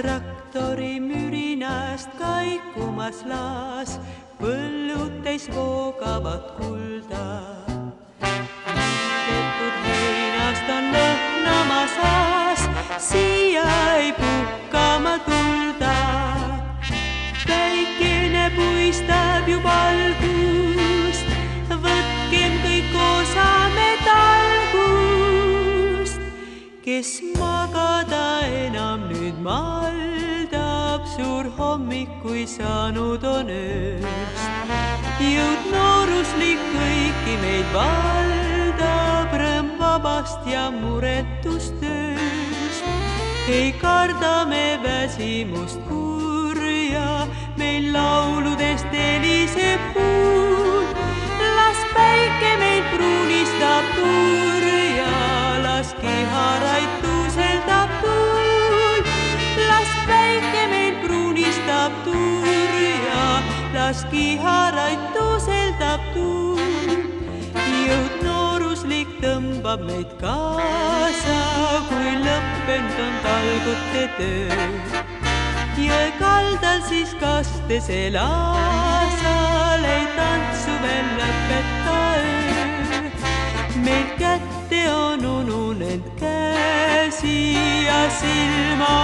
traktori mürinast kaikumas laas, põllud täis voogavad kulda. Liidetud heinast on lõhnamas aas, siia ei puhkama tulda. Päikene puistab juba algust, võtkem kõik osame talgust. Kes magada enam nüüd maldab, suur hommikui saanud on ööst. Jõud nooruslik kõiki meid valdab, rõõm vabast ja muretust tööst. Ei karda me väsimust kurja, meil lauludest heliseb kuul. Las päike meil pruunistab turja, las kiharaid tuuseldab tuul. Las päike meil pruunistab turja, las kiharaid tuuseldab tuul. Jõud nooruslik tõmbab meid kaasa, kui lõppenud on talgute töö. Jõe kaldal siis kastes elasal, ei tantsu veel lõpeta öö. Meil kätte on ununenud käsi ja silma